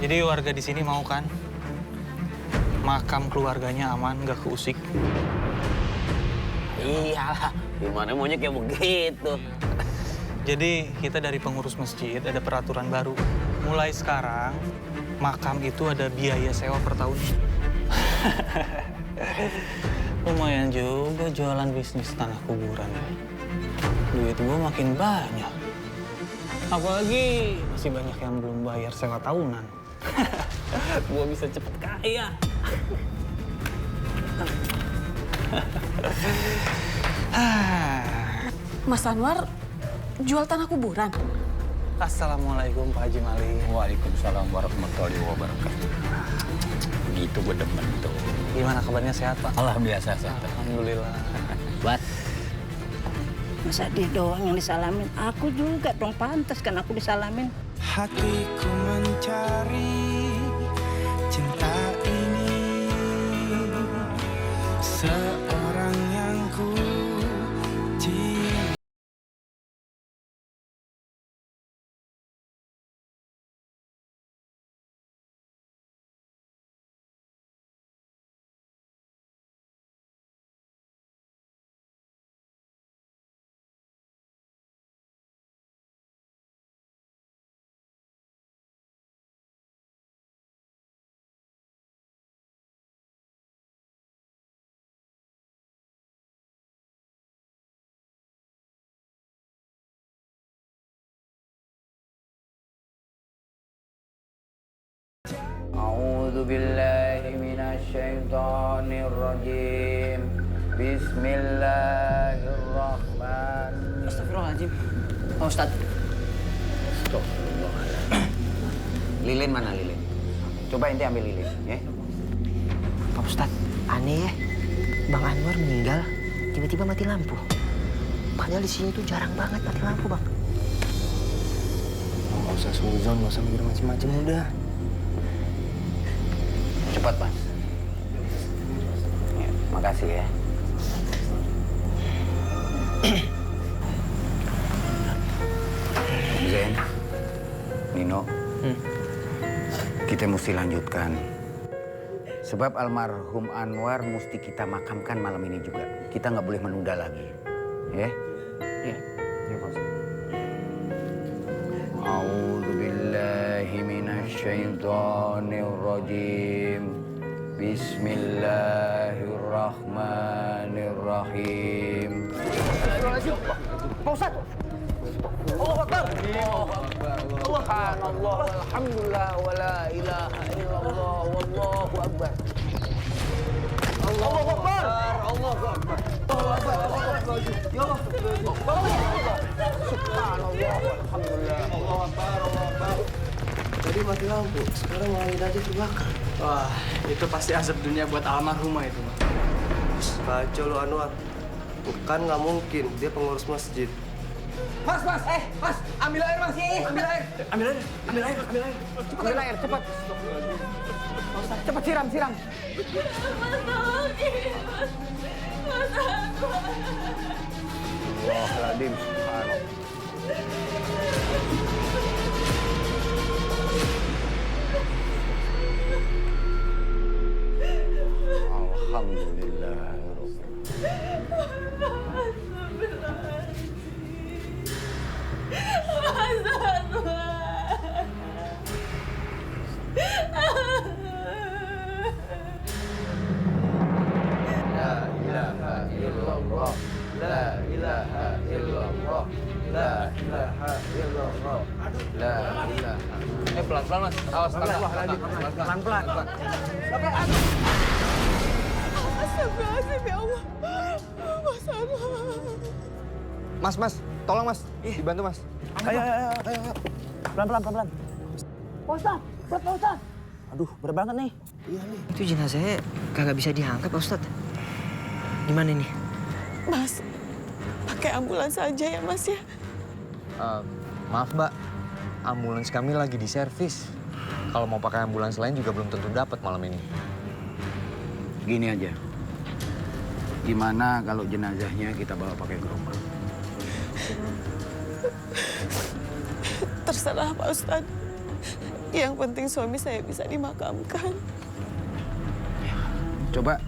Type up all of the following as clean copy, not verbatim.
Jadi warga di sini mau kan? Makam keluarganya aman, nggak keusik. Iyalah, gimana maunya kayak begitu. Jadi kita dari pengurus masjid ada peraturan baru. Mulai sekarang, makam itu ada biaya sewa per tahun. Lumayan juga jualan bisnis tanah kuburan ya. Duit gua makin banyak. Apalagi masih banyak yang belum bayar sewa tahunan. Gua bisa cepet kaya. Mas Anwar jual tanah kuburan? Assalamualaikum Pak Haji Mali. Waalaikumsalam warahmatullahi wabarakatuh. Gitu gue demen tuh. Gimana kabarnya, sehat Pak? Alhamdulillah sehat. Alhamdulillah. Buat Masa dia doang yang disalamin? Aku juga dong, pantas kan aku disalamin. Hatiku mencari cinta ini, seorang yang ku cinta. A'udzu billahi minasyaitonir rajim. Bismillahirrahmanirrahim. Astagfirullahaladzim. Pak Ustadz. Lilin mana lilin? Coba ente ambil lilin, ya. Pak Ustadz, aneh ya. Bang Anwar meninggal, tiba-tiba mati lampu. Padahal di sini tuh jarang banget mati lampu, Bang. Nggak usah suzon, nggak usah mikir macam-macam udah. Cepat, Mas. Ya, makasih ya. Zen, Nino, kita mesti lanjutkan. Sebab almarhum Anwar mesti kita makamkan malam ini juga. Kita nggak boleh menunda lagi. Ya? Iya. A'udzu billahi minasyaitonir rajim. Bismillahirrahmanirrahim. Pak Ustadz. Allahu Akbar. Subhanallah, alhamdulillah, wa la ilaha illallah, wallahu akbar. Allahu Akbar. Allahu Akbar. Allahu Akbar. Ya Allah. Subhanallah, alhamdulillah. Allahu Akbar, Allahu Akbar. Tadi mati lampu, sekarang malah aja terbakar. Wah, itu pasti azab dunia buat almarhumah itu, Bang. Kacau lu Anwar. Bukan nggak mungkin, dia pengurus masjid. Mas, ambil air, Mas. Ambil air. Ambil air, cepat. Cepat siram. Astagfirullahaladzim, subhanallah. Alhamdulillah. La ilaha illallah. La ilaha illallah. La ilaha illallah. La ilaha. Pelan-pelan, Mas. Awas, Pelan-pelan. Astagfirullahaladzim, ya Allah. Mas Anwar. Mas, tolong Mas, dibantu Mas. Ayo. Pelan-pelan. Pak Ustadz, Pak Ustadz. Aduh, berat banget nih. Itu jenazahnya kagak bisa diangkat, Pak Ustadz. Gimana nih? Mas, pakai ambulans aja ya, Mas ya. Maaf Mbak, ambulans kami lagi di servis. Kalau mau pakai ambulans lain juga belum tentu dapat malam ini. Gini aja. Gimana kalau jenazahnya kita bawa pakai gerobak? Terserah Pak Ustadz. Yang penting suami saya bisa dimakamkan. Coba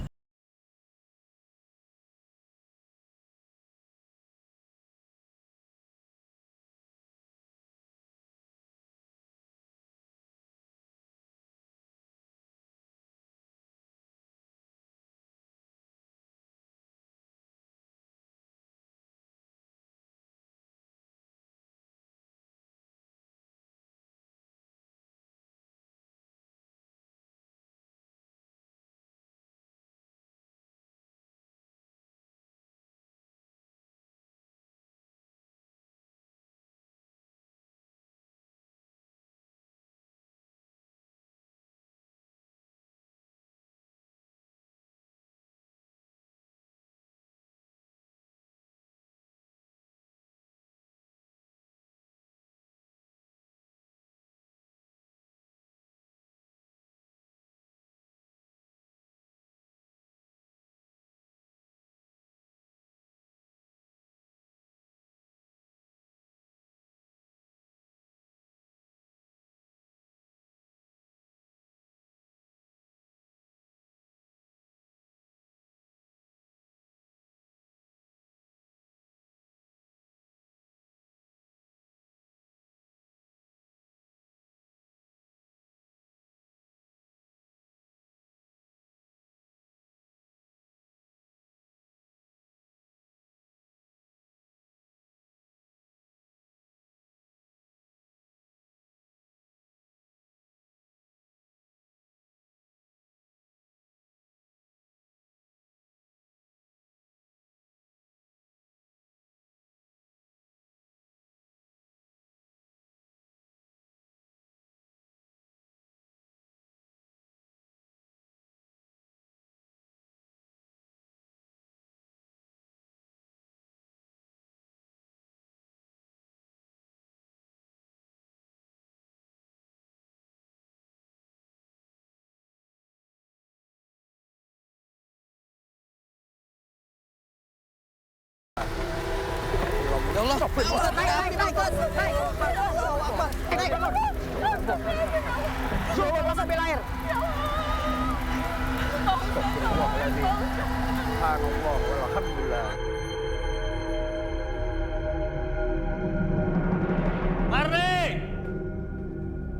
Marni!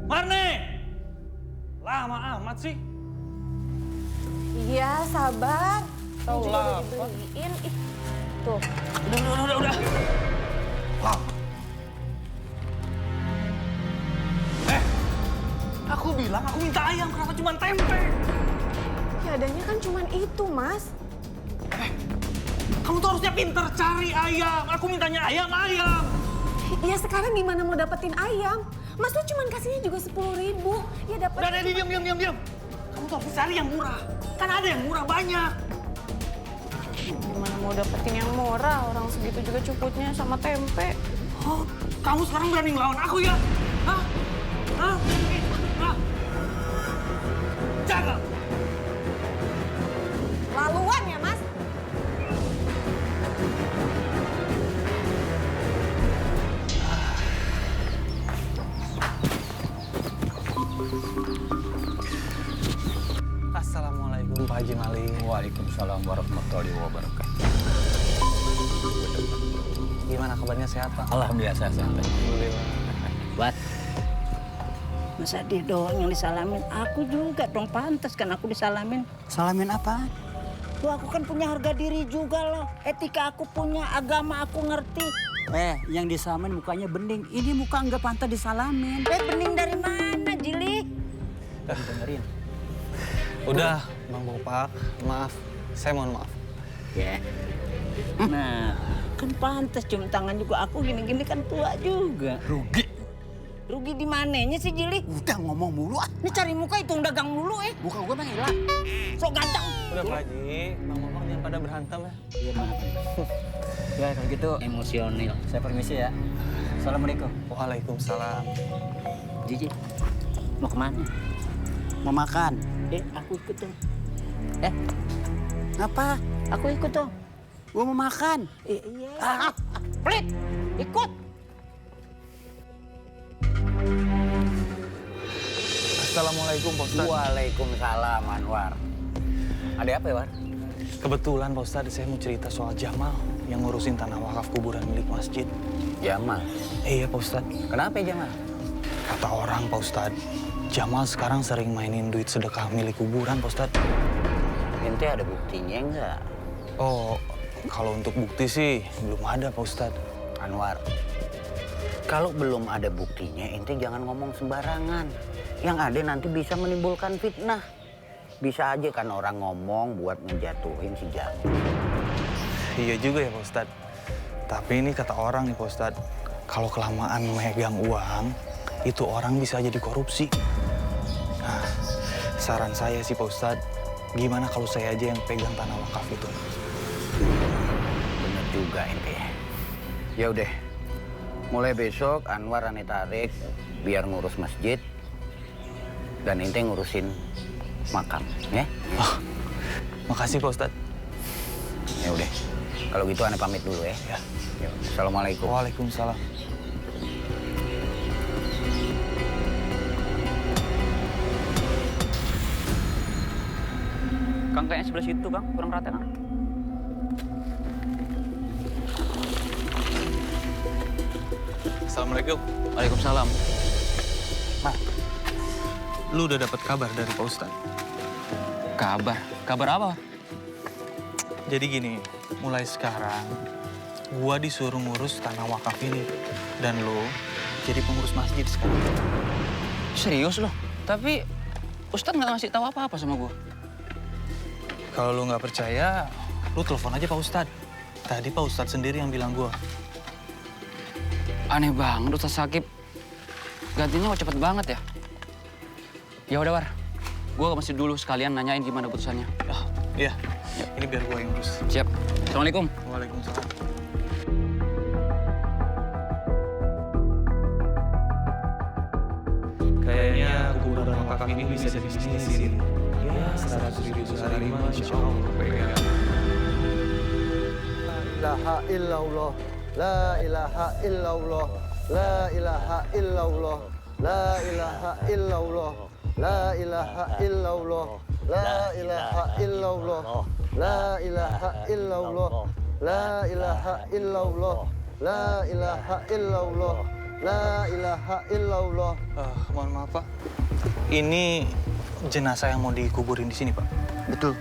Marni! Lama amat sih. Iya, sabar. Tahu Ini juga lah. udah dibeliin. Ih, tuh. Udah. Aku bilang aku minta ayam, kenapa cuma tempe? Ya adanya kan cuman itu, Mas. Kamu tuh harusnya pinter cari ayam. Aku mintanya ayam. Ya sekarang gimana mau dapetin ayam? Mas tuh cuman kasihnya juga 10.000. Ya dapet. Udah, diam. Kamu tuh harus cari yang murah. Kan ada yang murah banyak. Gimana mau dapetin yang murah? Orang segitu juga cukupnya sama tempe. Oh, kamu sekarang berani ngelawan aku ya? Hah? Jaga! Laluan ya, Mas? Assalamualaikum Pak Haji Malik. Waalaikumsalam warahmatullahi wabarakatuh. Gimana kabarnya, sehat Pak? Alhamdulillah sehat. Alhamdulillah. Buat. Masa dia doang yang disalamin? Aku juga dong, pantas kan aku disalamin. Salamin apa? Tuh aku kan punya harga diri juga loh. Etika aku punya, agama aku ngerti. Yang disalamin mukanya bening. Ini muka nggak pantas disalamin. Bening dari mana, Jili? Dengerin. Udah, Bang Bopak. Maaf, saya mohon maaf. Ya. Nah, kan pantas cium tangan juga. Aku gini-gini kan tua juga. Rugi di mananya sih, Jili? Udah ngomong mulu ah. Ini cari muka itu dagang mulu Muka gue emang hilang. Sok ganteng. Udah Pak Haji, Bang Bopak jangan pada berantem ya. Iya maaf. Ya kalau gitu Emosional. saya permisi ya. Assalamualaikum. Waalaikumsalam. Jiji, mau kemana? Mau makan. Aku ikut dong. Apa? Aku ikut dong. Gue mau makan. Iya. Pelit, ikut. Assalamualaikum, Pak Ustadz. Waalaikumsalam, Anwar. Ada apa ya, War? Kebetulan, Pak Ustadz, saya mau cerita soal Jamal yang ngurusin tanah wakaf kuburan milik masjid. Jamal. Iya, Pak Ustadz. Kenapa Jamal? Kata orang, Pak Ustadz, Jamal sekarang sering mainin duit sedekah milik kuburan, Pak Ustadz. Ente ada buktinya enggak? Oh, kalau untuk bukti sih belum ada, Pak Ustadz. Anwar, kalau belum ada buktinya, ente jangan ngomong sembarangan. Yang ada nanti bisa menimbulkan fitnah. Bisa aja kan orang ngomong buat ngejatuhin si Jamal. Iya juga ya, Pak Ustadz. Tapi ini kata orang nih, Pak Ustadz, kalau kelamaan megang uang, itu orang bisa jadi korupsi. Nah, saran saya sih, Pak Ustadz, gimana kalau saya aja yang pegang tanah wakaf itu? Bener juga ente. Ya udah, mulai besok Anwar ane tarik biar ngurus masjid dan ente ngurusin makam, ya? Oh, makasih, Pak Ustadz. Ya udah, kalau gitu ane pamit dulu ya. Ya. Yuk, Assalamualaikum. Waalaikumsalam. Kang, kayaknya sebelah situ, Kang. Kurang rata, Kang. Assalamualaikum. Waalaikumsalam. Mas, lu udah dapat kabar dari Pak Ustadz? Kabar? Kabar apa? Jadi gini, mulai sekarang gua disuruh ngurus tanah wakaf ini. Dan lo jadi pengurus masjid sekarang. Serius loh? Tapi Ustadz nggak ngasih tahu apa-apa sama gue. Kalau lu nggak percaya, lu telepon aja Pak Ustadz. Tadi Pak Ustadz sendiri yang bilang gua. Aneh banget Ustadz Sakib. Gantinya kok cepet banget ya? Ya udah, War. Gue masih dulu sekalian nanyain gimana putusannya. Ah, iya, ini biar gua yang urus. Siap. Assalamualaikum. Waalaikumsalam. Kayaknya kuburan wakaf ini bisa dibisnisin. Ya, 100.000 sehari mah insya Allah kepegang. La ilaha illallah, la ilaha illallah, la ilaha illallah, la ilaha illallah, la ilaha illallah, la ilaha illallah, la ilaha illallah, la ilaha illallah, la ilaha illallah, la ilaha illallah. Mohon maaf Pak, ini jenazah yang mau dikuburin di sini Pak. Betul,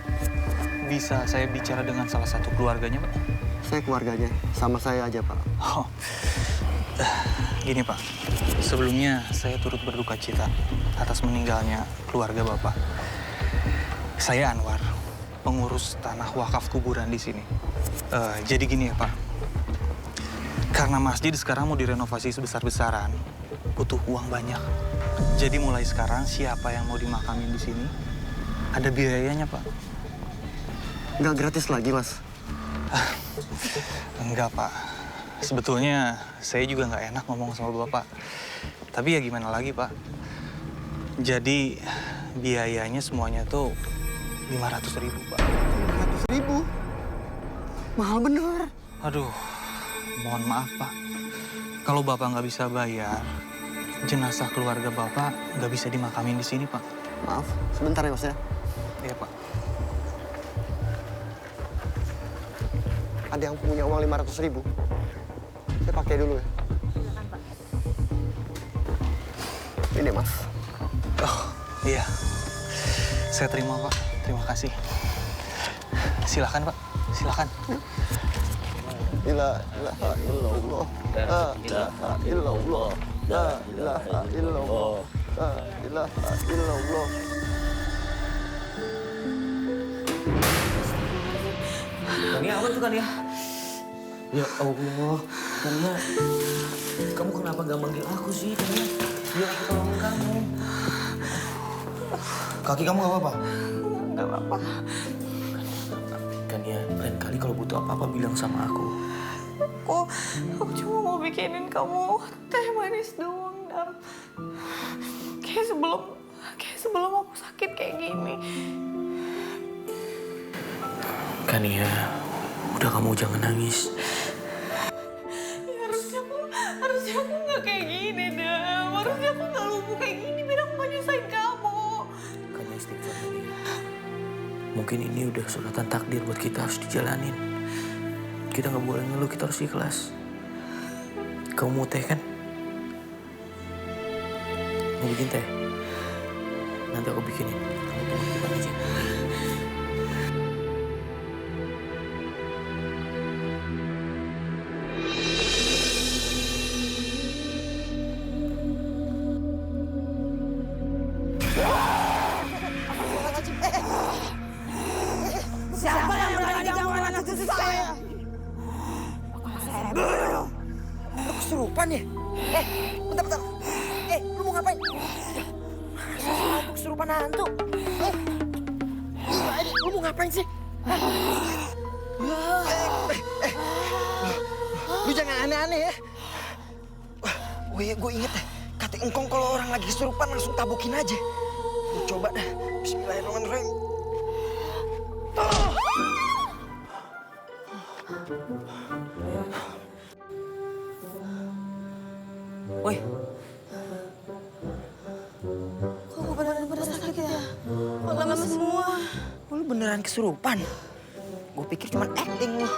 Bisa saya bicara dengan salah satu keluarganya Pak? saya keluarganya, sama saya aja Pak. Oh, gini Pak, sebelumnya saya turut berduka cita atas meninggalnya keluarga Bapak. Saya Anwar, pengurus tanah wakaf kuburan di sini. Jadi gini ya Pak, karena masjid sekarang mau direnovasi sebesar-besaran, butuh uang banyak. Jadi mulai sekarang siapa yang mau dimakamin di sini, ada biayanya Pak. Nggak gratis lagi, Mas. Enggak, Pak. Sebetulnya saya juga nggak enak ngomong sama Bapak. Tapi ya gimana lagi, Pak. Jadi biayanya semuanya tuh 500.000, Pak. 500.000? Mahal bener. Aduh, mohon maaf, Pak. Kalau Bapak nggak bisa bayar, jenazah keluarga Bapak nggak bisa dimakamin di sini, Pak. Maaf, sebentar ya, Mas ya. Iya, Pak. Ada yang punya uang 500.000? Saya pakai dulu ya. Silakan, Pak. Ini, Mas. Oh, iya. Saya terima, Pak. Terima kasih. Silakan, Pak. Silakan. La ilaha illallah. La ilaha illallah. La ilaha illallah. La ilaha illallah. Kania, apa tuh Kania? Ya Allah, Kania, kamu kenapa gak manggil aku sih, Kania? Biar aku tolongin kamu. Kaki kamu gak apa-apa? Gak apa-apa. Kania, lain kali kalau butuh apa-apa bilang sama aku. Aku cuma mau bikinin kamu teh manis doang, Dam. Kayak sebelum aku sakit kayak gini. Kania, udah kamu jangan nangis. Ya, harusnya aku nggak kayak gini, Dam. Harusnya aku nggak lumpuh kayak gini biar aku nggak nyusahin kamu. mungkin ini udah suratan takdir buat kita harus dijalanin. Kita nggak boleh ngeluh, kita harus ikhlas. Kamu mau teh kan? Mau bikin teh? Nanti aku bikinin. Kamu tunggu di depan aja. Siapa yang berani ganggu anak cucu saya? Lu kesurupan ya? Bentar. Lu mau ngapain? Aku kesurupan hantu. Lu mau ngapain sih? Lu jangan aneh-aneh ya. Gue inget deh, kata engkong kalau orang lagi kesurupan langsung tabokin aja. Lu coba dah. Bismillahirrahmanirrahim. Woi. Kok gue beneran sakit ya? Kok lemes semua? Lu beneran kesurupan? Gue pikir cuma acting lu.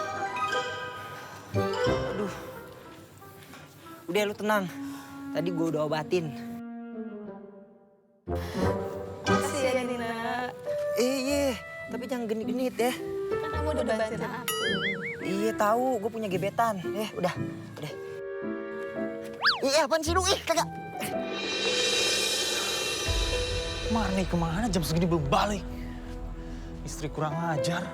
Aduh. Udah lu tenang. Tadi gue udah obatin. Makasih ya, Dina. Iya. Tapi jangan genit-genit ya. Kan kamu udah bantuin aku. Iya tahu, gue punya gebetan. Udah. Apaan sih lu? Kagak. Marni kemana jam segini belum balik? Istri kurang ajar.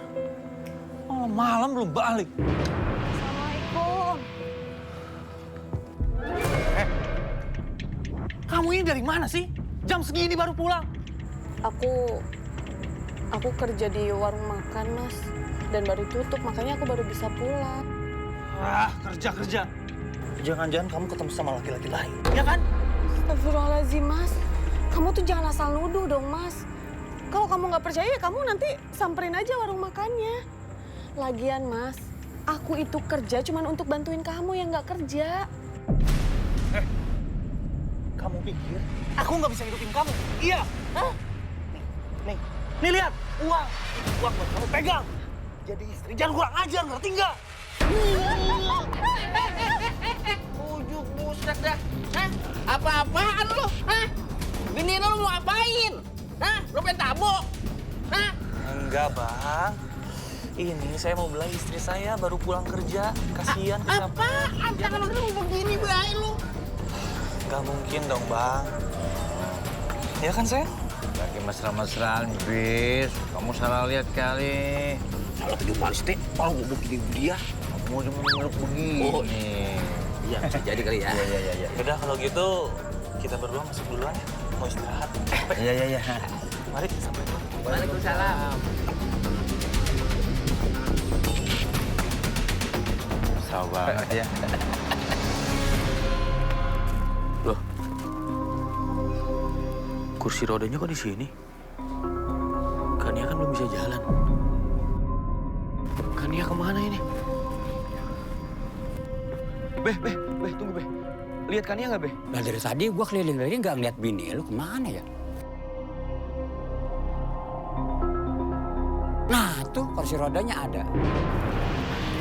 Oh, malam belum balik. Assalamualaikum. Kamu ini dari mana sih? Jam segini baru pulang. Aku kerja di warung makan, Mas. Dan baru tutup, makanya aku baru bisa pulang. Kerja. Jangan-jangan kamu ketemu sama laki-laki lain, ya kan? Astagfirullahaladzim, Mas. Kamu tuh jangan asal nuduh dong, Mas. Kalau kamu nggak percaya, ya kamu nanti samperin aja warung makannya. Lagian, Mas, aku itu kerja cuma untuk bantuin kamu yang nggak kerja. Kamu pikir aku nggak bisa hidupin kamu? Iya. Hah? Nih lihat, uang. Uang buat kamu pegang. Jadi istri, jangan kurang ajar, ngerti nggak? Ujuk buset dah. Hah? Apa-apaan lu? Hah? Bini lu mau apain? Hah? Lu pengen tabok? Hah? Enggak, Bang. Ini saya mau bela istri saya baru pulang kerja. Kasihan kesapa. Apaan? Jangan lu begini baik lu. Nggak mungkin dong, Bang. Ya kan, sayang? Lagi mesra-mesraan, bis. Kamu salah lihat kali. Salah tujuh malis teh. Kalau gue begini dia. Kamu cuma meluk begini. Oh. Iya, bisa jadi kali ya. Iya. Udah kalau gitu kita berdua masuk duluan ya. Mau istirahat. Iya. Mari, assalamualaikum. Waalaikumsalam. Mesra banget ya. Loh, kursi rodanya kok di sini? Kania kan belum bisa jalan. Kania kemana ini? Beh, tunggu, Beh. Lihat Kania nggak, Beh? Nah dari tadi gua keliling-keliling nggak ngeliat bini lu kemana ya? Nah tuh kursi rodanya ada.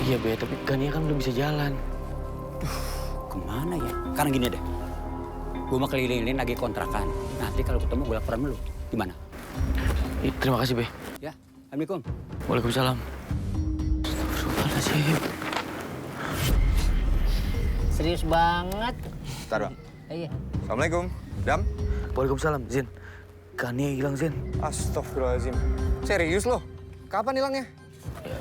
Iya, Beh, tapi Kania kan belum bisa jalan. Kemana ya? Karena gini deh, gua mau keliling-keliling lagi kontrakan. Nanti kalau ketemu gua laporan lu. Gimana? Terima kasih, Beh. Ya, Assalamualaikum. Waalaikumsalam. Astagfirullahaladzim. Serius banget. Bentar, Bang. Iya. Assalamualaikum. Dam. Waalaikumsalam, Zin. Kania hilang, Zin. Astagfirullahaladzim. Serius loh? Kapan hilangnya? Ya,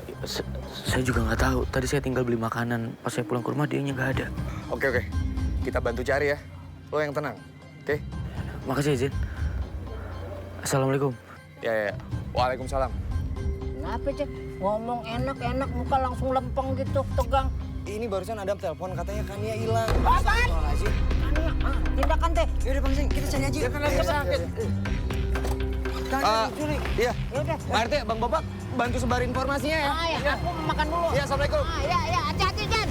saya juga nggak tahu. Tadi saya tinggal beli makanan. Pas saya pulang ke rumah, dianya nggak ada. Oke. Kita bantu cari ya. Lo yang tenang, oke? Makasih ya, Zin. Assalamualaikum. Ya. Waalaikumsalam. Kenapa, Cek? Ngomong enak-enak, muka langsung lempeng gitu, tegang. Ini barusan Adam telepon, katanya Kania hilang. Apaan? Kania, tindakan teh. Yaudah, Bang Sing, kita cari aja. Dia kan lagi sakit. Kania diculik. Iya. Yaudah. Pak RT, Bang Bapak, bantu sebar informasinya ya. Ya, aku makan dulu. Iya, Assalamualaikum. Ya, hati-hati, Jan.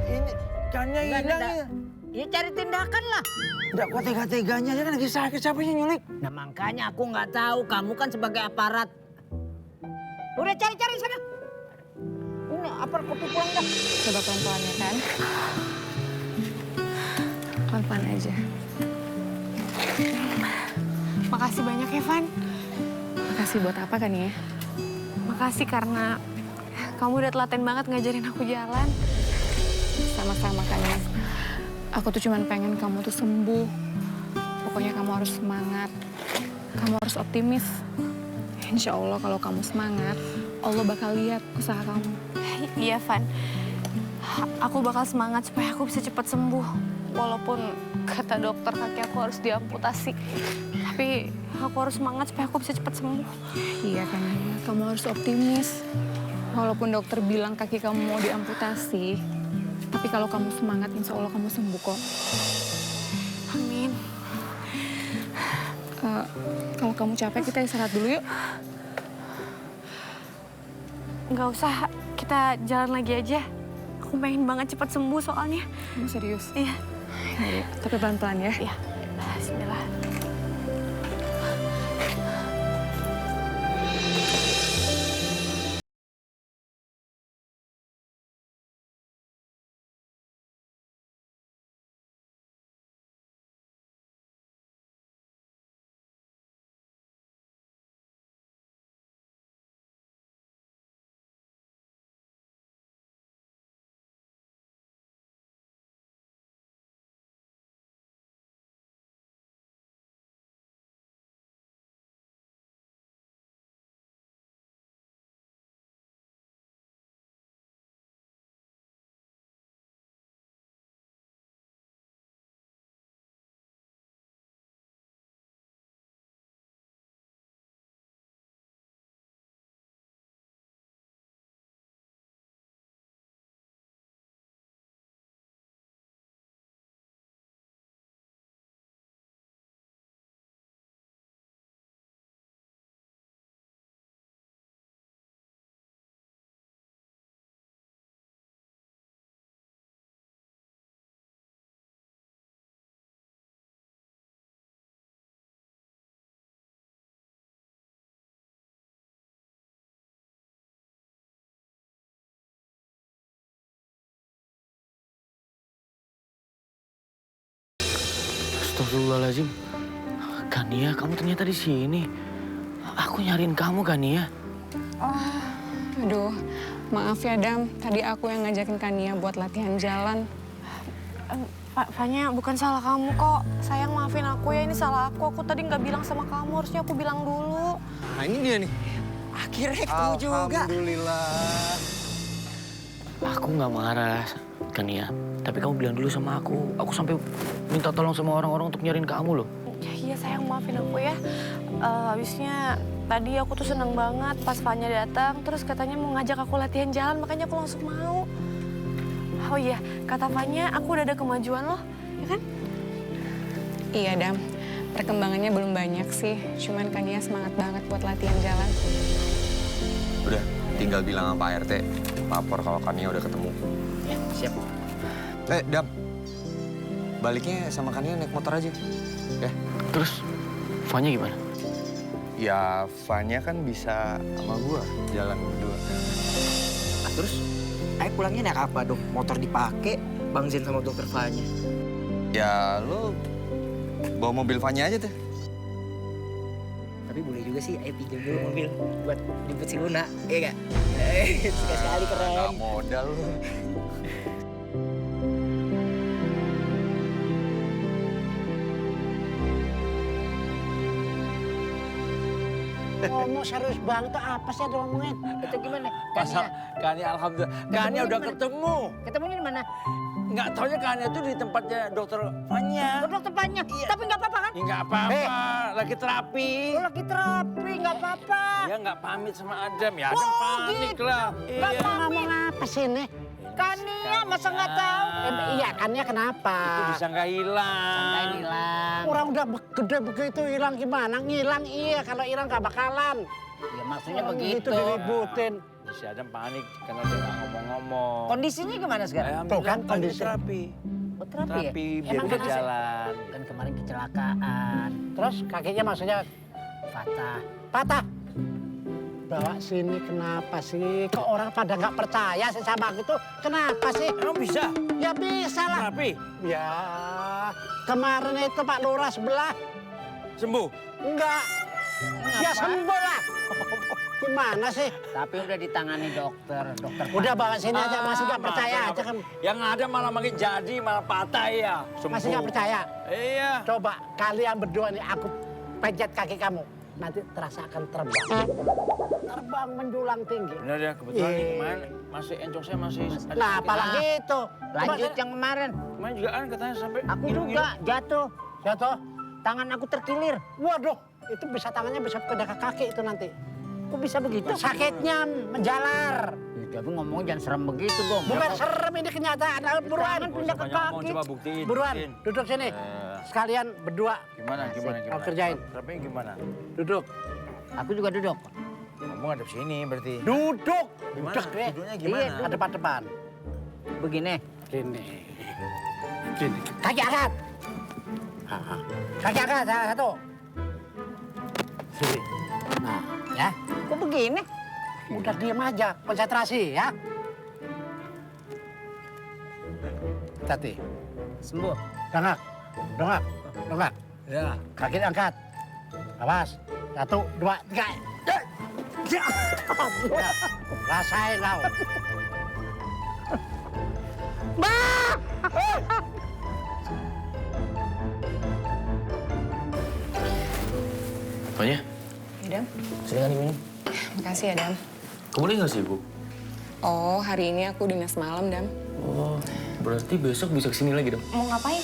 Ini Kania hilang ya. Ya cari tindakan lah. Udah kok tega-teganya, dia kan lagi sakit, siapa yang nyulik? Nah makanya aku nggak tahu, kamu kan sebagai aparat. Udah cari-cari sana. Ini apa kopi pulang dah. Coba pelan-pelan ya kan. Pelan-pelan aja. Makasih banyak ya, Van. Makasih buat apa kan ya? Makasih karena kamu udah telaten banget ngajarin aku jalan. Sama-sama kan ya. Aku tuh cuman pengen kamu tuh sembuh. Pokoknya kamu harus semangat. Kamu harus optimis. Insya Allah kalau kamu semangat, Allah bakal lihat usaha kamu. Iya, Van. Aku bakal semangat supaya aku bisa cepat sembuh. Walaupun kata dokter kaki aku harus diamputasi. Tapi aku harus semangat supaya aku bisa cepat sembuh. Iya kan, kamu harus optimis. Walaupun dokter bilang kaki kamu mau diamputasi, tapi kalau kamu semangat, insya Allah kamu sembuh kok. Amin. Kalau kamu capek, kita istirahat dulu yuk. Nggak usah, kita jalan lagi aja. Aku pengen banget cepat sembuh soalnya. Kamu serius? Iya. Ya, tapi pelan-pelan ya. Iya. Bismillah. Astagfirullahaladzim. Kania, kamu ternyata di sini. Aku nyariin kamu, Kania. Oh, aduh. Maaf ya, Dam. Tadi aku yang ngajakin Kania buat latihan jalan. Fanya, bukan salah kamu kok. Sayang, maafin aku ya. Ini salah aku. Aku tadi nggak bilang sama kamu. Harusnya aku bilang dulu. Nah ini dia nih. Akhirnya ketemu juga. Alhamdulillah. Aku nggak marah, Kania. Tapi kamu bilang dulu sama aku. Aku sampai minta tolong sama orang-orang untuk nyariin kamu loh. Ya, iya, sayang, maafin aku ya. Habisnya tadi aku tuh seneng banget pas Fanya datang. Terus katanya mau ngajak aku latihan jalan. Makanya aku langsung mau. Oh iya, kata Fanya aku udah ada kemajuan loh. Ya kan? Iya, Dam. Perkembangannya belum banyak sih. Cuman Kania semangat banget buat latihan jalan. Udah, tinggal bilang sama Pak RT. Lapor kalau Kania udah ketemu. Ya, siap. Dam. Baliknya sama Kania naik motor aja. Ya. Terus, Fanya gimana? Ya, Fanya kan bisa sama gua jalan berdua. Nah, terus, Ayo pulangnya naik apa dong? Motor dipakai, Bang Zen sama Dokter Fanya. Ya, lo bawa mobil Fanya aja tuh. Tapi boleh juga sih, ayo pinjam dulu mobil buat jemput si Luna, iya gak? Sekali-sekali keren. Nggak modal lo. Ngomong serius banget tuh apa sih ada ngomongin? Itu gimana? Kania alhamdulillah. Kania udah ketemu. Ketemunya di mana? Nggak taunya Kania tuh di tempatnya dokter Fanya. Dokter Fanya. Tapi nggak apa-apa kan? Ya nggak apa-apa, lagi terapi. Oh, lagi terapi, nggak apa-apa. Ya nggak pamit sama Adam, ya Adam panik gitu. lah. Nggak ngomong apa sih ini? Kania masa nggak tahu? Iya, Kania kenapa? Itu bisa nggak hilang. Sampai hilang. Orang udah gede begitu hilang gimana? Ngilang iya, kalau hilang nggak bakalan. Ya maksudnya begitu. Diributin. Si Adam panik karena dia nggak ngomong-ngomong. Kondisinya gimana sekarang? Tuh kan kondisi terapi. Oh, terapi ya? Biar Emang bisa kan jalan. Kan kemarin kecelakaan. Terus kakinya maksudnya patah. Patah? dibawa sini kenapa sih? Kok orang pada nggak percaya sih sama aku tuh? Kenapa sih? Emang bisa? Ya bisa lah. Tapi Ya, kemarin itu Pak Lurah sebelah. sembuh. Enggak. Ya sembuh lah. Gimana sih? Tapi udah ditangani dokter. Udah bawa sini aja, masih nggak percaya aja kan? Yang ada malah makin jadi, malah patah ya. Sembuh. Masih nggak percaya? Iya. Coba kalian berdua nih, aku pijat kaki kamu. Nanti terasa akan terbang. Terbang menjulang tinggi. Benar ya, kebetulan nih kemarin masih encong saya masih ada Nah, sedikit. apalagi itu. Lanjut yang kemarin. Kemarin juga kan katanya sampai Aku hidung-hidung. juga jatuh. Jatuh. Tangan aku terkilir. Waduh, itu bisa tangannya bisa pindah ke kaki itu nanti. Kok bisa begitu? Sakitnya menjalar. Ya, tapi ngomong jangan serem begitu dong. Bukan serem, ini kenyataan. Ayo, buruan. Tangan pindah ke Ngomong, kaki. coba buktiin. Buruan, buktiin. duduk sini. Sekalian berdua. Gimana? Aku kerjain. Tapi gimana? Duduk. Aku juga duduk. Kamu ngadep sini berarti. Duduk. Gimana? Duduk deh. Duduknya gimana? Iya, depan-depan. Begini. Gini. Gini. Kaki angkat. Kaki angkat, satu. Sini. Nah, ya. Kok begini? Udah diam aja, konsentrasi ya. Hati. Sembuh. Dongak. Dongak. Dongak. Ya. Kaki angkat. Awas. 1, 2, 3. Ya. Rasain kau. Apanya? Ya, Dam. Silakan diminum. Makasih ya, Dam. Kamu lagi nggak sibuk? Oh, hari ini aku dinas malam, Dam. Oh, berarti besok bisa kesini lagi dong? Mau ngapain?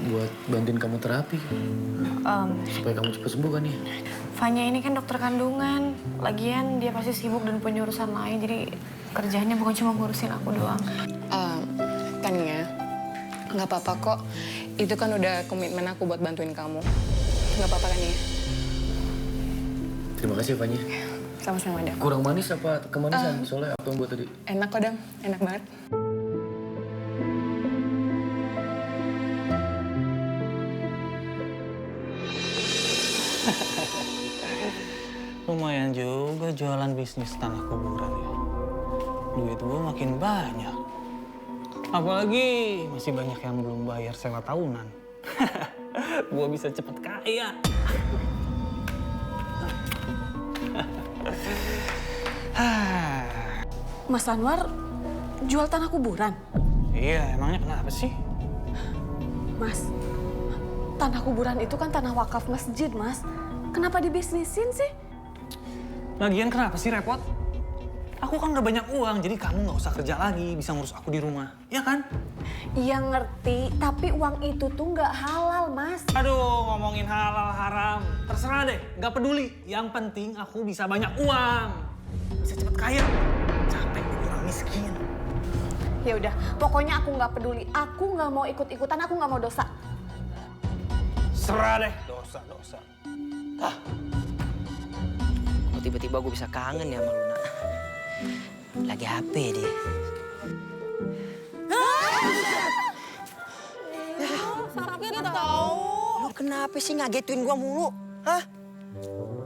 Buat bantuin kamu terapi. Supaya kamu cepat sembuh kan ya? Fanya ini kan dokter kandungan. Lagian dia pasti sibuk dan punya urusan lain, jadi kerjaannya bukan cuma ngurusin aku doang. Tania, nggak apa-apa kok. Itu kan udah komitmen aku buat bantuin kamu. Nggak apa-apa kan ya? Terima kasih Fanya. Sama-sama, Dam. Kurang manis apa kemanisan? Soalnya apa yang buat tadi? Enak kok, Dam. Enak banget. Lumayan juga jualan bisnis tanah kuburan ya. Duit gue makin banyak. Apalagi masih banyak yang belum bayar sewa tahunan. Gue bisa cepet kaya. Mas Anwar jual tanah kuburan? Iya, emangnya kenapa sih? Mas, tanah kuburan itu kan tanah wakaf masjid, Mas. Kenapa dibisnisin sih? Lagian kenapa sih repot? Aku kan udah banyak uang, jadi kamu nggak usah kerja lagi, bisa ngurus aku di rumah. Ya kan? Iya ngerti, tapi uang itu tuh nggak halal, Mas. Aduh, ngomongin halal haram. Terserah deh, nggak peduli. Yang penting aku bisa banyak uang. Bisa cepet kaya. Capek jadi orang miskin. Ya udah, pokoknya aku nggak peduli. Aku nggak mau ikut-ikutan, aku nggak mau dosa. Serah deh. Dosa. Kok tiba-tiba gue bisa kangen ya sama Luna. Lagi HP dia. Sakit tahu. Lu kenapa sih ngagetin gua mulu? Hah?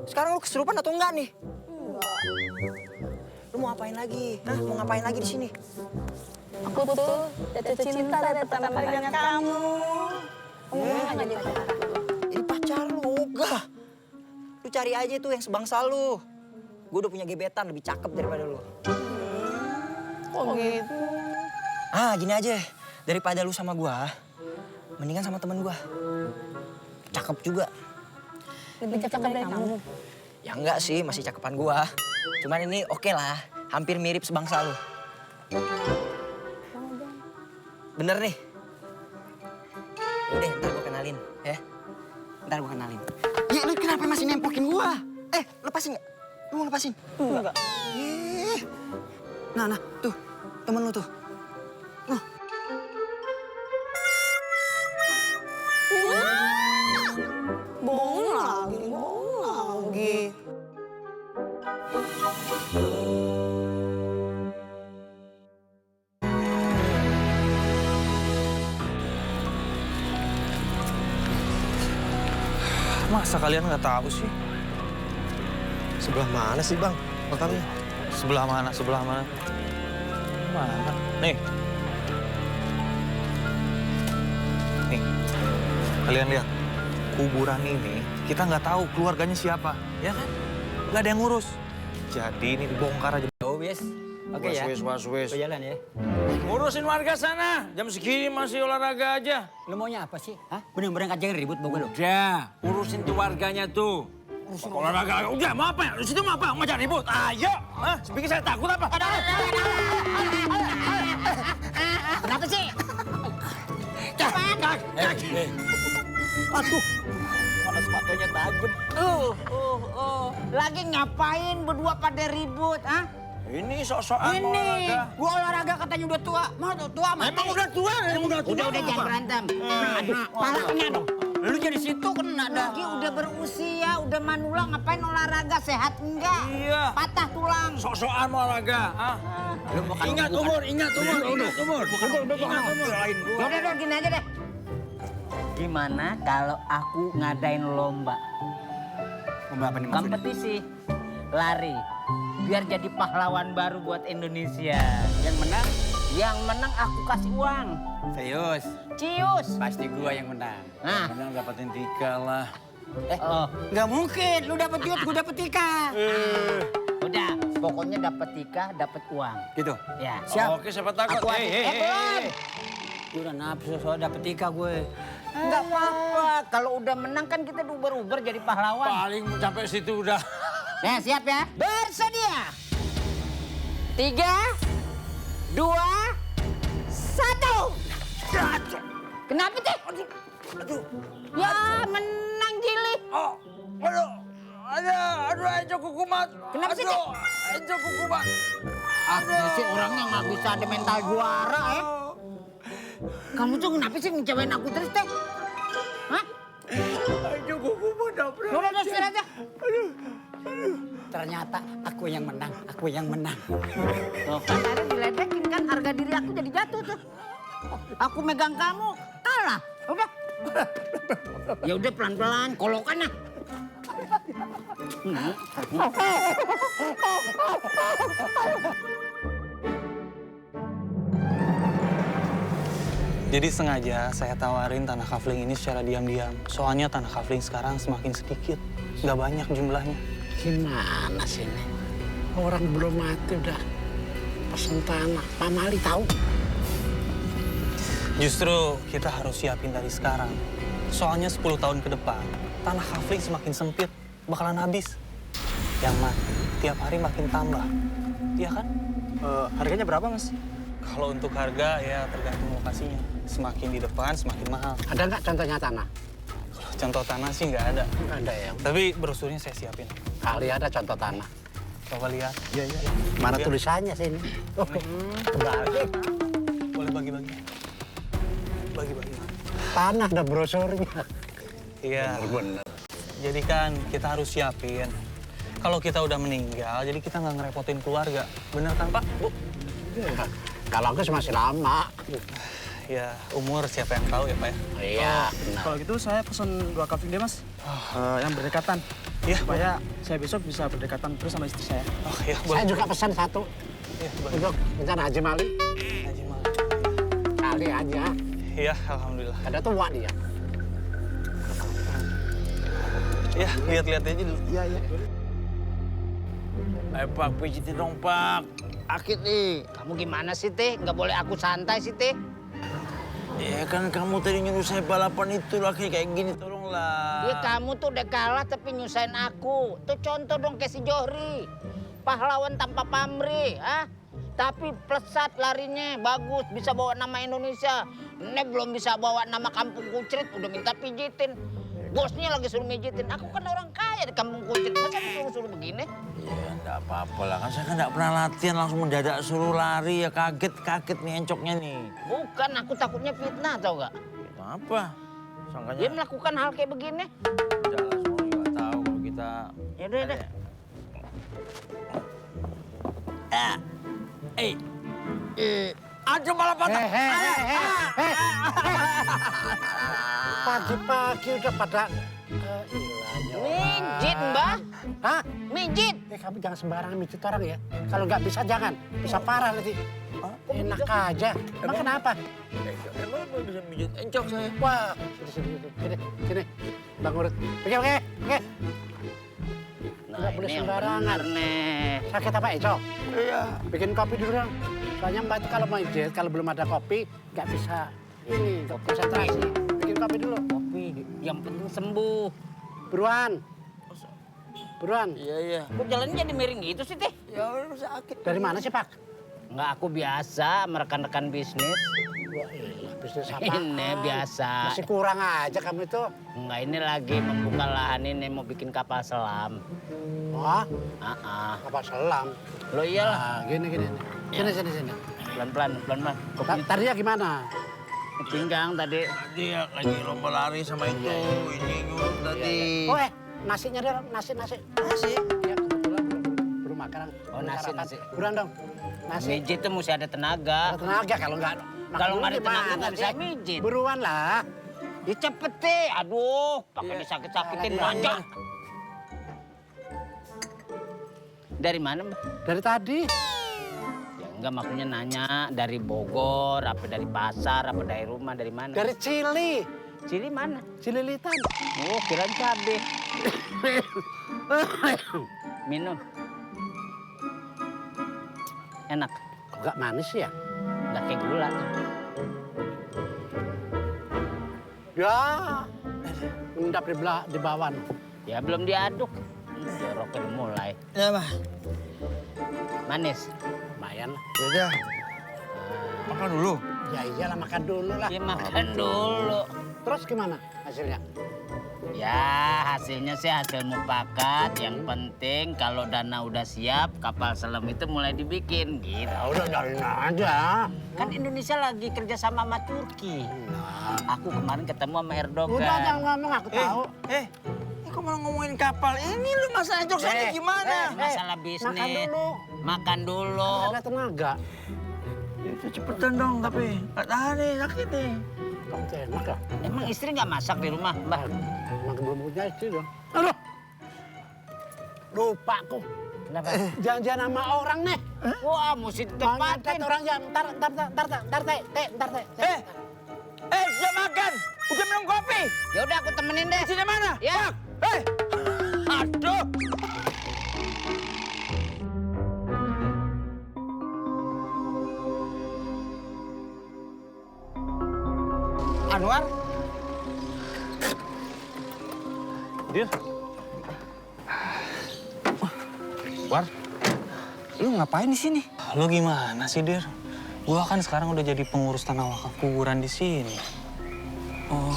Sekarang lu kesurupan atau enggak nih? Lu mau ngapain lagi? Hah? Mau ngapain lagi di sini? Aku tuh jatuh cinta dari pertama kali lihat kamu. Jadi pacar lu enggak? Lu cari aja tuh yang sebangsa lu. Gue udah punya gebetan lebih cakep daripada lu. Oh gitu. Ah, gini aja. Daripada lu sama gua, mendingan sama temen gua. Cakep juga. Lebih cakep dari kamu. Ya enggak sih, masih cakepan gua. Cuman ini oke lah, hampir mirip sebangsa lu. Bener nih. Udah, ntar gua kenalin, ya. Ntar gua kenalin. Ya, lu kenapa masih nempokin gua? Lepasin nggak? Lu mau lepasin? Enggak. Nah, tuh, temen lu tuh. Bohong lagi. Masa kalian nggak tahu sih? Sebelah mana sih bang makamnya? Sebelah mana? Sebelah mana? Mana? Nih. Nih. Kalian lihat. Kuburan ini kita nggak tahu keluarganya siapa, ya kan? Nggak ada yang ngurus. Jadi ini dibongkar aja. Oh, wes. Oke ya. Was. Gue jalan ya. Ngurusin warga sana. Jam segini masih olahraga aja. Lu maunya apa sih? Hah? Bener-bener aja ribut bawa lu. Udah, urusin tuh warganya tuh. Olahraga. Udah, mau apa? Di situ mau apa? Mau cari ribut? Ayo. Hah? Bikin saya takut apa? Kenapa sih? Aduh, mana sepatunya tajam. Lagi ngapain berdua pada ribut, ah? Ini sok-sokan mau olahraga. Gua olahraga katanya udah tua. Mau tua mati. Emang udah tua, Udah jangan berantem. Aduh, palanya dong. Lu jadi situ kena dah. Lagi udah berusia, udah manula, ngapain olahraga, sehat enggak? Iya. Patah tulang. Sok-sokan mau olahraga. Ah. Ingat umur. Udah, gini aja deh. Gimana kalau aku ngadain lomba? Lomba apa nih maksudnya? Kompetisi lari. Biar jadi pahlawan baru buat Indonesia. Yang menang? Yang menang aku kasih uang. Serius? Cius. Pasti gua yang menang. Nah. Menang dapatin 3 lah. Nggak mungkin, lu dapet duit, gua dapet tika. Udah, pokoknya dapat tika, dapat uang. Gitu? Ya. Oke, siapa takut? Aku belum. Gue udah nafsu soal dapet tika gue. Enggak apa-apa. Kalau udah menang kan kita uber-uber jadi pahlawan. Paling sampai situ udah. Nah, siap ya? Bersedia. 3, 2, 1. Kenapa sih? Aduh. Ya, menang Jili. Oh, aduh. Aduh, Ejo Kukumat. Kenapa sih, Aduh, Ejo Kukumat. Dia sih orangnya nggak bisa ada mental juara ya. Kamu tuh kenapa sih ngecewain aku terus teh? Hah? Ejo Kukumat dapet. Udah, istirahat aja. Ternyata aku yang menang. Tuh kan ada diledekin kan, harga diri aku jadi jatuh tuh. Aku megang kamu, kalah. Udah. Ya udah pelan-pelan, kolokan lah. Jadi sengaja saya tawarin tanah kafling ini secara diam-diam. Soalnya tanah kafling sekarang semakin sedikit. Nggak banyak jumlahnya. Gimana sih ini? Orang belum mati udah pesen tanah. Pak Mali tahu. Justru kita harus siapin dari sekarang. Soalnya 10 tahun ke depan, tanah kafling semakin sempit, bakalan habis. Yang mati tiap hari makin tambah. Iya kan? Harganya berapa mas? Kalau untuk harga ya tergantung lokasinya. Semakin di depan semakin mahal. Ada nggak contohnya tanah? Kalau contoh tanah sih nggak ada. Nggak ada ya. Tapi brosurnya saya siapin. Kali ada contoh tanah. Coba lihat. Iya. Mana Lihat. tulisannya sini? Kebalik. Boleh bagi-bagi. Bagi-bagi. Tanah ada brosurnya. Iya. Bener. Jadi kan kita harus siapin. Kalau kita udah meninggal, jadi kita nggak ngerepotin keluarga. Bener kan Pak? Bu? Ya, kalau aku sih masih lama. Ya umur siapa yang tahu ya Pak ya? Iya, benar. Kalau gitu saya pesen 2 kafling deh mas. Yang berdekatan. Iya. Supaya saya besok bisa berdekatan terus sama istri saya. Oh iya Saya boleh. juga pesan 1 Iya, boleh. untuk rencana Haji Mali. Haji Mali. Kali aja. Iya, alhamdulillah. Ada tua dia. Iya, lihat-lihat aja dulu. Iya. Ayo Pak, pijitin dong Pak. Akid nih. Kamu gimana sih, Teh? Nggak boleh aku santai sih, Teh. Ya kan kamu tadi nyuruh saya balapan itu lagi kayak gini, tolonglah. Ya kamu tuh udah kalah tapi nyusahin aku. Tuh contoh dong kayak si Johri. Pahlawan tanpa pamrih, ah. Tapi pesat larinya, bagus, bisa bawa nama Indonesia. Nek belum bisa bawa nama Kampung Kucrit, udah minta pijitin. Bosnya lagi suruh mijitin. Aku kan orang kaya di Kampung Kucrit, masa disuruh-suruh begini? Ya enggak apa-apa lah, kan saya kan enggak pernah latihan langsung mendadak suruh lari ya kaget nih encoknya nih. Bukan, aku takutnya fitnah tau gak? Apa? Sangkanya Dia melakukan hal kayak begini. udah lah, semua juga tahu kalau kita... Yaudah, deh. Aduh malah patah. Pagi-pagi udah pada Mijit, Mbah. Hah? Mijit. Kamu jangan sembarangan mijit orang ya. Kalau nggak bisa jangan. Bisa parah nanti. Enak aja. Emang kenapa? Emang bisa mijit encok saya? Wah, sini. Bang Urut. Oke. Nah, Nggak boleh ini yang sembarangan. benar nih. Sakit apa, Encok? Iya. Bikin kopi dulu dong. Soalnya Mbak itu kalau mijit, kalau belum ada kopi, nggak bisa nggak konsentrasi. Bikin kopi dulu. Kopi, yang penting sembuh. Buruan. Iya. Kok jalannya jadi miring gitu sih, Teh? Ya udah sakit. Dari mana sih, Pak? Nggak, aku biasa merekan-rekan bisnis. Wah, iya, bisnis apa? Ini biasa. Masih kurang aja kamu itu. Enggak, ini lagi membuka lahan ini, mau bikin kapal selam. Wah, Kapal selam. Lo iyalah. Gini. Sini. Pelan-pelan. Tadinya gimana? Pinggang tadi. Tadi ya lagi lomba lari sama itu. Ini nyuruh tadi. Oh, nasinya dong, nasi. Ya, kebetulan belum makan. Oh, nasi. Buruan dong. Nasi. Mijit tuh mesti ada tenaga. Ada tenaga kalau nggak ada tenaga nggak bisa mijit. Buruan lah. Ya cepet deh. Aduh, pakai disakit-sakitin aja. Dari mana, Mbak? Dari tadi. Ya enggak, maksudnya nanya dari Bogor, apa dari pasar, apa dari rumah, dari mana? Dari Cili. Cili mana? Cililitan. Oh, kirain cabe. Minum. Enak. Kok nggak manis ya? Nggak kayak gula. Ya, mendap di bawah. Ya belum diaduk. Joroknya udah mulai. Ya, Mbah. Manis. Lumayan lah. Udah. Makan dulu. Ya iyalah makan dulu lah. Ya makan dulu. Terus gimana hasilnya? Ya hasilnya sih hasil mufakat. Yang penting kalau dana udah siap, kapal selam itu mulai dibikin gitu. Ya udah jalin aja. Kan Indonesia lagi kerja sama Turki. Aku kemarin ketemu sama Erdogan. Udah jangan ngomong, aku tahu. Kok malah ngomongin kapal? Ini lu masalah jok saya gimana? Masalah bisnis. Makan dulu. Ada tenaga. Itu cepetan dong, tapi nggak tahan nih, sakit nih. Kamu tuh enak lah. Emang istri nggak masak di rumah, Mbak? Emang belum punya istri dong. Aduh. Lupa aku. Kenapa? Jangan-jangan sama orang nih. Wah, mesti ditempatin. Orang jam. Ntar, teh. Sudah makan, udah minum kopi. Ya udah aku temenin deh. Isinya mana? Ya. Aduh. Anwar? Dir? War? Lu ngapain di sini? Lu gimana sih, Dir? Gua kan sekarang udah jadi pengurus tanah wakaf kuburan di sini. Oh,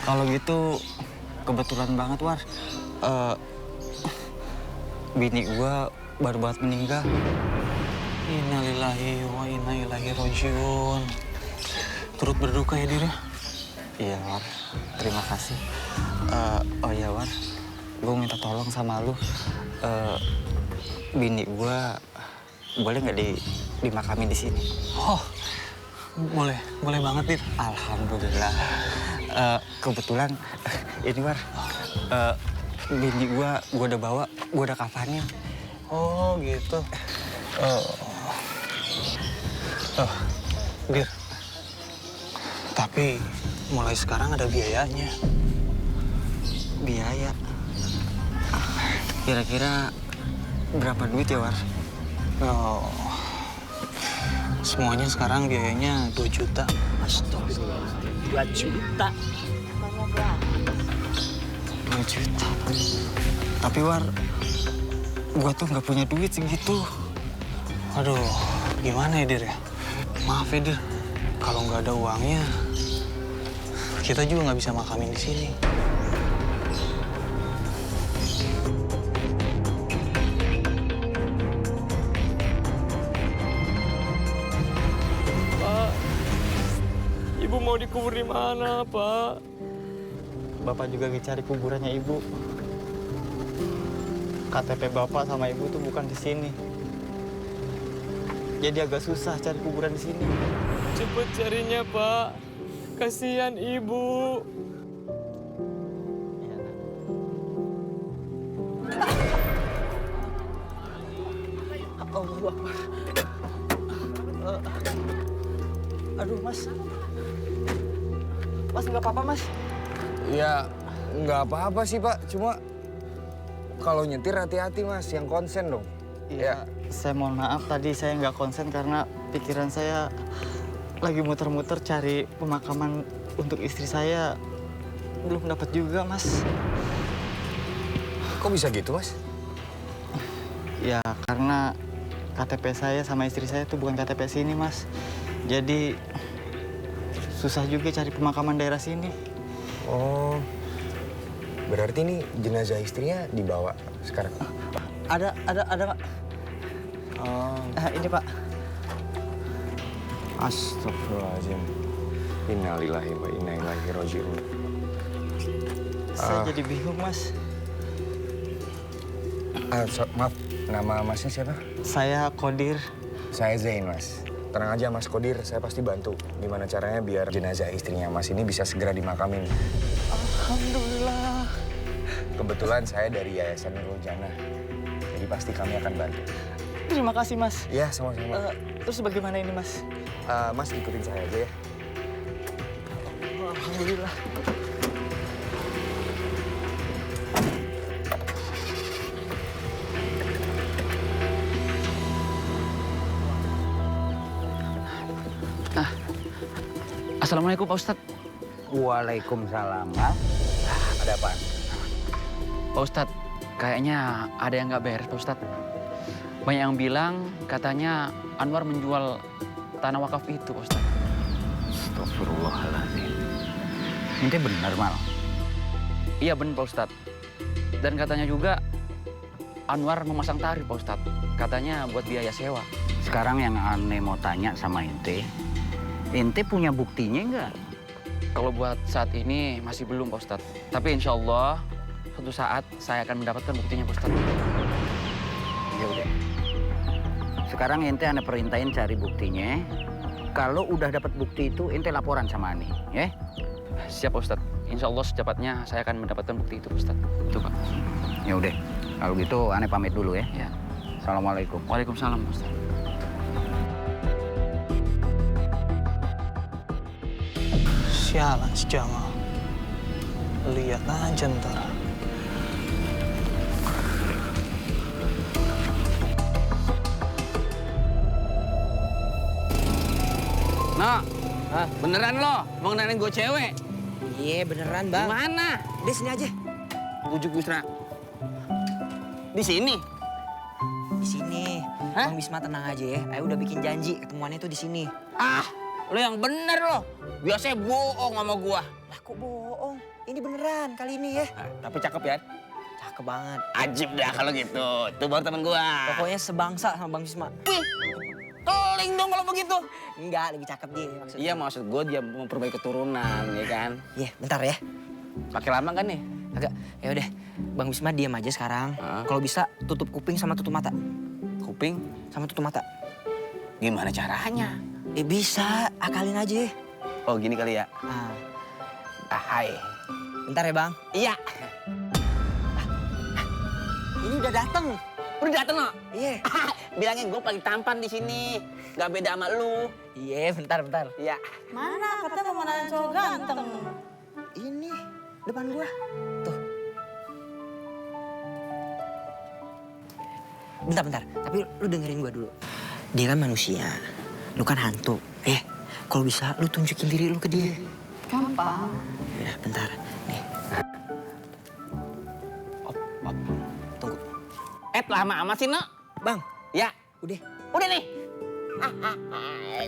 kalau gitu kebetulan banget, War. Bini gua baru banget meninggal. Innalillahi wa inna ilaihi rajiun. Turut berduka ya, Dir. Iya, War. Terima kasih. Oh ya, War. Gue minta tolong sama lu. Bini gue boleh nggak dimakamin di sini? Oh, boleh banget, Dir. Alhamdulillah. Kebetulan ini, War. Bini gue udah bawa, gue udah kafannya. Oh, gitu. Dir. Tapi mulai sekarang ada biayanya. Biaya? Kira-kira berapa duit ya, War? Oh, semuanya sekarang biayanya 2 juta. Astagfirullah. 2 juta. 2 juta. Tapi, War, gua tuh nggak punya duit segitu. Aduh, gimana ya, Dir ya? Maaf ya, Dir. Kalau nggak ada uangnya, kita juga nggak bisa makamin di sini. Pak, Ibu mau dikubur di mana, Pak? Bapak juga cari kuburannya Ibu. KTP Bapak sama Ibu tuh bukan di sini. Jadi agak susah cari kuburan di sini. Cepet carinya, Pak. Kasihan Ibu. Allahu Akbar. Aduh, Mas. Mas, nggak apa-apa, Mas? Ya, nggak apa-apa sih, Pak. Cuma kalau nyetir hati-hati, Mas. Yang konsen dong. Iya, saya mohon maaf tadi saya nggak konsen karena pikiran saya lagi muter-muter cari pemakaman untuk istri saya. Belum dapat juga, Mas. Kok bisa gitu, Mas? Ya, karena KTP saya sama istri saya itu bukan KTP sini, Mas. Jadi susah juga cari pemakaman daerah sini. Oh, berarti ini jenazah istrinya dibawa sekarang? Ada, Pak. Oh. Ini, Pak. Astagfirullahaladzim. Innalillahi wa inna ilaihi raji'un. Saya jadi bingung, Mas. Maaf, nama Masnya siapa? Saya Kodir. Saya Zain, Mas. Tenang aja, Mas Kodir. Saya pasti bantu. Gimana caranya biar jenazah istrinya Mas ini bisa segera dimakamin. Alhamdulillah. Kebetulan saya dari Yayasan Nurul Jannah. Jadi pasti kami akan bantu. Terima kasih, Mas. Iya, sama-sama. Terus bagaimana ini, Mas? Mas ikutin saya aja ya. Alhamdulillah. Assalamualaikum Pak Ustadz. Waalaikumsalam, Mas. Ada apa? Pak Ustadz, kayaknya ada yang nggak beres Pak Ustadz. Banyak yang bilang katanya Anwar menjual tanah wakaf itu Pak Ustadz. Astagfirullahaladzim. Ini benar, Mal? Iya benar Pak Ustadz. Dan katanya juga Anwar memasang tarif Pak Ustadz. Katanya buat biaya sewa. Sekarang yang aneh mau tanya sama ente punya buktinya nggak? Kalau buat saat ini masih belum Pak Ustadz. Tapi insya Allah suatu saat saya akan mendapatkan buktinya Pak Ustadz. Ya udah. Sekarang ente ane perintahin cari buktinya. Kalau udah dapat bukti itu ente laporan sama Ani, ya? Siap Pak Ustadz. Insya Allah secepatnya saya akan mendapatkan bukti itu Pak Ustadz. Itu Pak. Ya udah. Kalau gitu ane pamit dulu ya. Ya. Assalamualaikum. Waalaikumsalam Pak Ustadz. Sialan si Jamal. Lihat aja ntar. No, beneran lo mau ngenalin gue cewek? Iya beneran bang. Mana? Di sini aja. Bujuk Busra. Di sini? Di sini. Bang Bisma tenang aja ya. Ayo udah bikin janji ketemuannya tuh di sini. Ah, lo yang bener lo. Biasanya bohong sama gua. Lah kok bohong? Ini beneran kali ini ya. Tapi cakep ya? Cakep banget. Ajib dah kalau gitu. Tuh baru temen gua. Pokoknya sebangsa sama Bang Bisma. Wih, keling dong kalau begitu. Enggak, lebih cakep dia maksudnya. Iya maksud gua dia memperbaiki keturunan, ya kan? Iya, bentar ya. Pakai lama kan nih? Agak. Ya udah, Bang Bisma diam aja sekarang. Kalau bisa tutup kuping sama tutup mata. Kuping sama tutup mata. Gimana caranya? Bisa, akalin aja. Oh gini kali ya? Hai. Bentar ya Bang. Iya. Ini udah dateng. Udah dateng lo? Iya. Bilangin gue paling tampan di sini. Gak beda sama lu. Iya, bentar. Iya. Mana katanya mau nanya cowok ganteng. Ini depan gua. Tuh. Bentar. Tapi lu dengerin gua dulu. Dia kan manusia. Lu kan hantu. Kalau bisa lu tunjukin diri lu ke dia. Gampang. Ya, bentar. Nih. Op. Tunggu. Lama amat sih, Nok. Bang. Ya. Udah nih.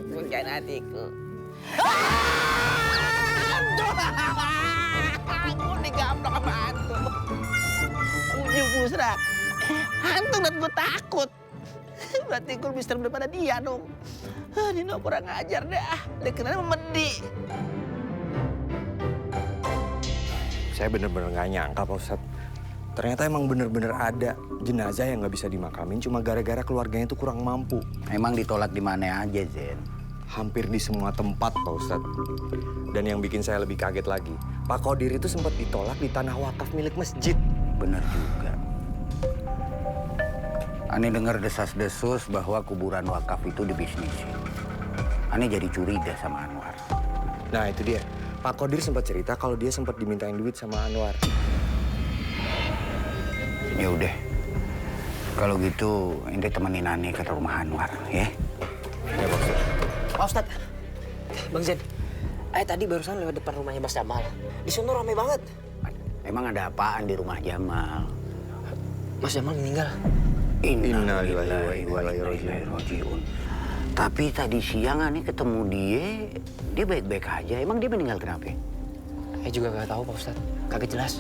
Pujian hatiku. Aku digaplok sama hantu. Bujuk Busra. Hantu dan gue takut. Berarti gue lebih serem daripada dia dong. Nino kurang ajar dah. Dia kenalnya memedi. Saya bener-bener nggak nyangka, Pak Ustadz. Ternyata emang bener-bener ada jenazah yang nggak bisa dimakamin cuma gara-gara keluarganya itu kurang mampu. Emang ditolak di mana aja, Zen? Hampir di semua tempat, Pak Ustadz. Dan yang bikin saya lebih kaget lagi, Pak Kodir itu sempat ditolak di tanah wakaf milik masjid. Bener juga. Ane dengar desas-desus bahwa kuburan wakaf itu dibisnisin. Ane jadi curiga sama Anwar. Nah itu dia. Pak Kodir sempat cerita kalau dia sempat dimintain duit sama Anwar. Ya udah. Kalau gitu, ente temenin Ane ke rumah Anwar, ya? Ya, Pak Ustadz. Pak Ustadz, Bang Zen, tadi barusan lewat depan rumahnya Mas Jamal. Di sana rame banget. Emang ada apaan di rumah Jamal? Mas Jamal meninggal. Innalillahi wa inna ilaihi raji'un. Tapi tadi siang Ane ketemu dia baik-baik aja. Emang dia meninggal kenapa? Saya juga gak tahu Pak Ustadz, kagak jelas.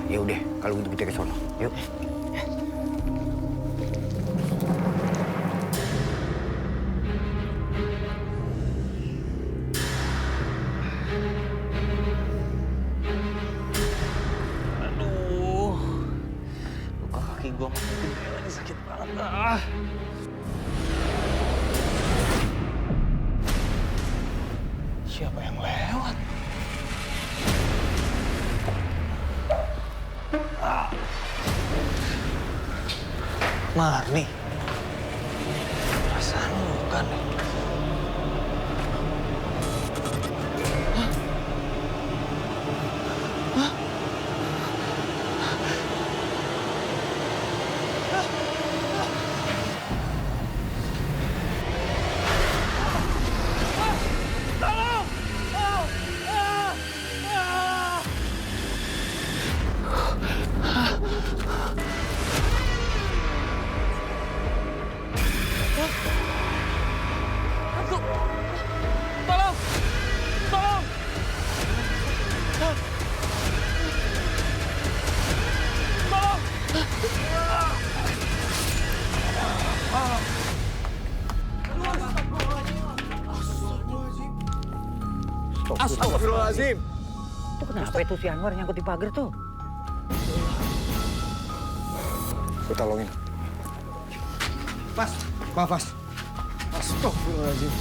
Ya udah, kalau gitu kita ke sono. Yuk. Aduh, luka kaki gua makin gede lagi, sakit banget. Siapa yang lewat? Marni. Perasaan bukan nih. Astagfirullahaladzim. Itu kenapa itu si Anwar nyangkut di pagar tuh? Gue tolongin. Mas, maaf Mas. Astagfirullahaladzim.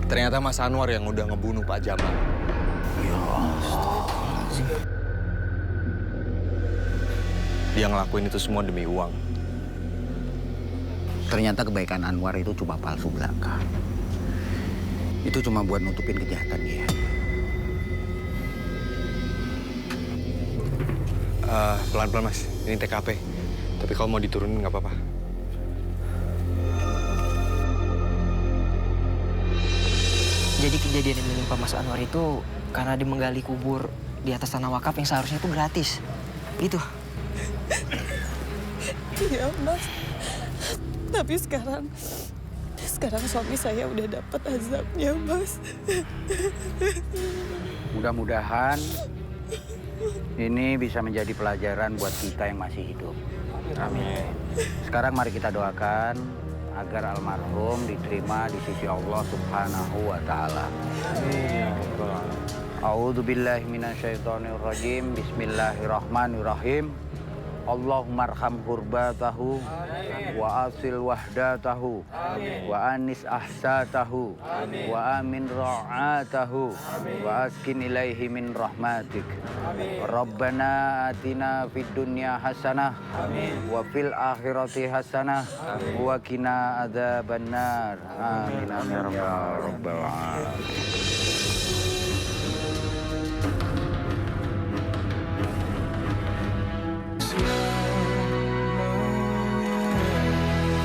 Ternyata Mas Anwar yang udah ngebunuh Pak Jamal. Ya astagfirullahaladzim. Dia ngelakuin itu semua demi uang. Ternyata kebaikan Anwar itu cuma palsu belaka. Itu cuma buat nutupin kejahatan dia. Pelan-pelan Mas, ini TKP. Tapi kalau mau diturunin nggak apa-apa. Jadi kejadian yang menimpa Mas Anwar itu karena dia menggali kubur di atas tanah wakaf yang seharusnya itu gratis. Gitu. Iya, Mas. Tapi sekarang suami saya udah dapat azabnya, Mas. Mudah-mudahan ini bisa menjadi pelajaran buat kita yang masih hidup. Amin. Sekarang mari kita doakan agar almarhum diterima di sisi Allah Subhanahu wa Ta'ala. A'udzu billahi minasyaitonir rajim. Bismillahirrahmanirrahim. Allahumma arham hurbatahu wa asil wahdatahu wa anis ahsatahu wa amin ra'atahu wa askin ilaihi min rahmatik. Rabbana atina fid dunya hasanah wa fil akhirati hasanah wa qina adzabannar. Amin amin ya rabbal alamin.